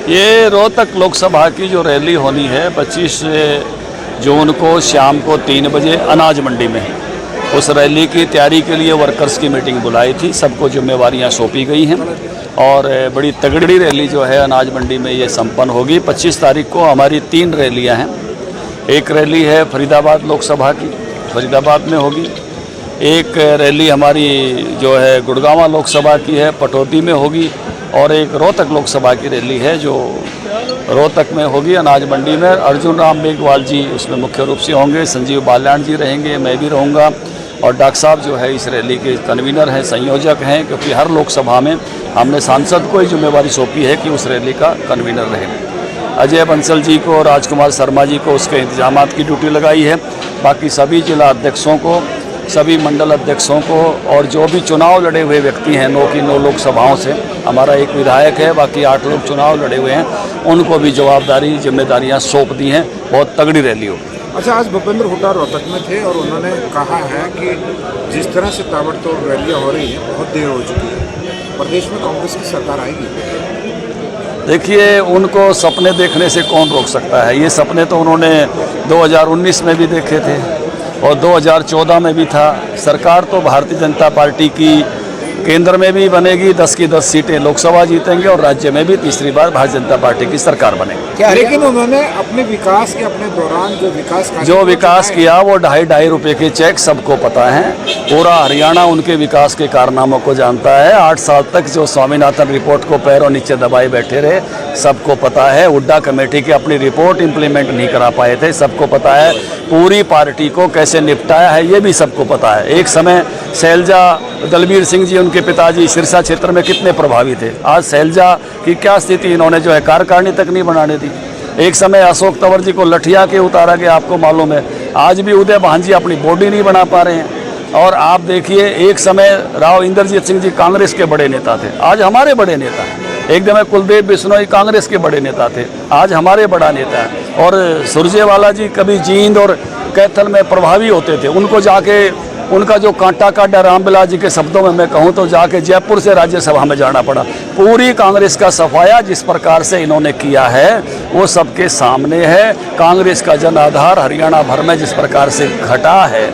ये रोहतक लोकसभा की जो रैली होनी है 25 जून को शाम को 3 बजे अनाज मंडी में, उस रैली की तैयारी के लिए वर्कर्स की मीटिंग बुलाई थी। सबको जिम्मेवारियां सौंपी गई हैं और बड़ी तगड़ी रैली जो है अनाज मंडी में ये संपन्न होगी। 25 तारीख को हमारी 3 रैलियां हैं। एक रैली है फरीदाबाद लोकसभा की, फरीदाबाद में होगी। एक रैली हमारी जो है गुड़गांव लोकसभा की है, पटौदी में होगी। और एक रोहतक लोकसभा की रैली है जो रोहतक में होगी अनाज मंडी में। अर्जुन राम मेघवाल जी उसमें मुख्य रूप से होंगे, संजीव बाल्याण जी रहेंगे, मैं भी रहूँगा और डॉक्टर साहब जो है इस रैली के कन्वीनर हैं, संयोजक हैं, क्योंकि हर लोकसभा में हमने सांसद को ही जिम्मेवारी सौंपी है कि उस रैली का कन्वीनर रहे। अजय बंसल जी को, राजकुमार शर्मा जी को उसके इंतजामात की ड्यूटी लगाई है। बाकी सभी जिला अध्यक्षों को, सभी मंडल अध्यक्षों को और जो भी चुनाव लड़े हुए व्यक्ति हैं 9 की 9 लोकसभाओं से, हमारा एक विधायक है, बाकी 8 लोग चुनाव लड़े हुए हैं, उनको भी जवाबदारी जिम्मेदारियां सौंप दी हैं। बहुत तगड़ी रैली होगी। अच्छा, आज भूपेंद्र हुड्डा रोहतक में थे और उन्होंने कहा है कि जिस तरह से ताबड़तोड़ रैलियाँ हो रही हैं बहुत देर हो चुकी है, प्रदेश में कांग्रेस की सरकार आएगी। देखिए, उनको सपने देखने से कौन रोक सकता है। ये सपने तो उन्होंने 2019 में भी देखे थे और 2014 में भी था। सरकार तो भारतीय जनता पार्टी की केंद्र में भी बनेगी, 10 की 10 सीटें लोकसभा जीतेंगे और राज्य में भी तीसरी बार भारतीय जनता पार्टी की सरकार बनेगी। लेकिन उन्होंने अपने विकास के अपने दौरान जो विकास किया वो 2.5 रुपये के चेक सबको पता है। पूरा हरियाणा उनके विकास के कारनामों को जानता है। 8 साल तक जो स्वामीनाथन रिपोर्ट को पैरों नीचे दबाए बैठे रहे, सबको पता है। हुड्डा कमेटी की अपनी रिपोर्ट इम्प्लीमेंट नहीं करा पाए थे, सबको पता है। पूरी पार्टी को कैसे निपटाया है ये भी सबको पता है। एक समय शैलजा दलबीर सिंह जी, उनके पिताजी सिरसा क्षेत्र में कितने प्रभावी थे। आज शैलजा की क्या स्थिति, इन्होंने जो है कार्यकारिणी तक नहीं बनाने दी। एक समय अशोक तंवर जी को लठिया के उतारा गया, आपको मालूम है। आज भी उदय भान जी अपनी बॉडी नहीं बना पा रहे हैं। और आप देखिए, एक समय राव इंद्रजीत सिंह जी कांग्रेस के बड़े नेता थे, आज हमारे बड़े नेता हैं। एक समय कुलदीप बिश्नोई कांग्रेस के बड़े नेता थे, आज हमारे बड़ा नेता है। और सुरजेवाला जी कभी जींद और कैथल में प्रभावी होते थे, उनको जाके उनका जो कांटा काटा रामबिलास जी के शब्दों में मैं कहूँ तो जाके जयपुर से राज्यसभा में जाना पड़ा। पूरी कांग्रेस का सफाया जिस प्रकार से इन्होंने किया है वो सबके सामने है। कांग्रेस का जन आधार हरियाणा भर में जिस प्रकार से घटा है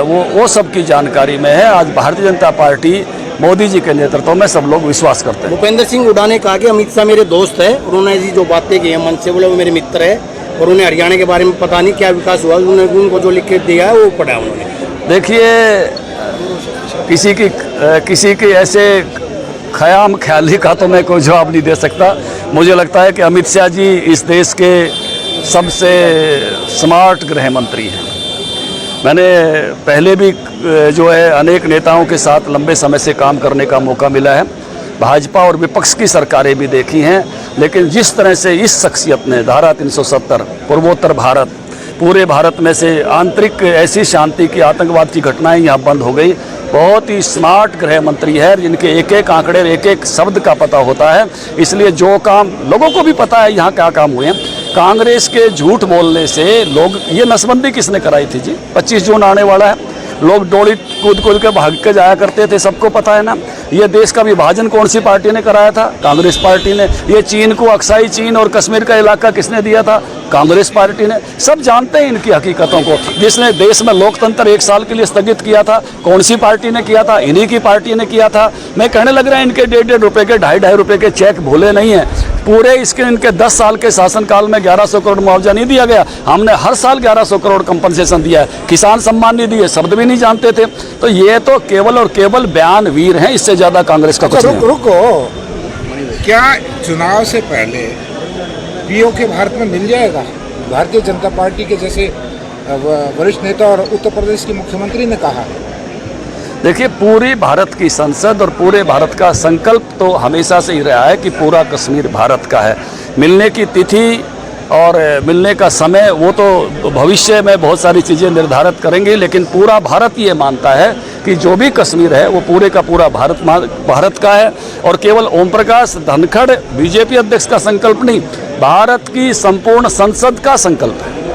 वो सबकी जानकारी में है। आज भारतीय जनता पार्टी मोदी जी के नेतृत्व में सब लोग विश्वास करते हैं। भूपेंद्र सिंह हुड्डा ने कहा कि अमित शाह मेरे दोस्त है, उन्होंने जी जो बातें की हैं मन से बोले वो मेरे मित्र है और उन्हें हरियाणा के बारे में पता नहीं क्या विकास हुआ, उन्होंने उनको जो लिख के दिया है वो पढ़ा उन्होंने। देखिए, किसी की ऐसे ख्याम ख्याली का तो मैं कोई जवाब नहीं दे सकता। मुझे लगता है कि अमित शाह जी इस देश के सबसे स्मार्ट गृह मंत्री हैं। मैंने पहले भी जो है अनेक नेताओं के साथ लंबे समय से काम करने का मौका मिला है। भाजपा और विपक्ष की सरकारें भी देखी हैं, लेकिन जिस तरह से इस शख्सियत ने धारा 370 पूर्वोत्तर भारत, पूरे भारत में से आंतरिक ऐसी शांति की, आतंकवाद की घटनाएं यहाँ बंद हो गई। बहुत ही स्मार्ट गृह मंत्री है, जिनके एक एक आंकड़े, एक एक शब्द का पता होता है। इसलिए जो काम लोगों को भी पता है यहाँ क्या काम हुए हैं। कांग्रेस के झूठ बोलने से लोग, ये नसबंदी किसने कराई थी जी? 25 जून आने वाला है, लोग डोली कूद कूद के भाग के जाया करते थे, सबको पता है ना। ये देश का विभाजन कौन सी पार्टी ने कराया था? कांग्रेस पार्टी ने। ये चीन को अक्साई चीन और कश्मीर का इलाका किसने दिया था? कांग्रेस पार्टी ने। सब जानते हैं इनकी हकीकतों को। जिसने देश में लोकतंत्र 1 साल के लिए स्थगित किया था, कौन सी पार्टी ने किया था? इन्हीं की पार्टी ने किया था। मैं कहने लग रहा है इनके 1.5 रुपये के, 2.5 रुपये के चेक भूले नहीं हैं। पूरे इनके 10 साल के शासनकाल में 1100 करोड़ मुआवजा नहीं दिया गया। हमने हर साल 1100 करोड़ कंपनसेशन दिया है। किसान सम्मान निधि है, शब्द भी नहीं जानते थे। तो ये तो केवल और केवल बयान वीर हैं, इससे ज्यादा कांग्रेस का कुछ नहीं। रुको, क्या चुनाव से पहले पीओके भारत में मिल जाएगा? भारतीय जनता पार्टी के जैसे वरिष्ठ नेता और उत्तर प्रदेश के मुख्यमंत्री ने कहा। देखिए, पूरी भारत की संसद और पूरे भारत का संकल्प तो हमेशा से ही रहा है कि पूरा कश्मीर भारत का है। मिलने की तिथि और मिलने का समय वो तो भविष्य में बहुत सारी चीज़ें निर्धारित करेंगे, लेकिन पूरा भारत ये मानता है कि जो भी कश्मीर है वो पूरे का पूरा भारत का है। और केवल ओम प्रकाश धनखड़ बीजेपी अध्यक्ष का संकल्प नहीं, भारत की संपूर्ण संसद का संकल्प है।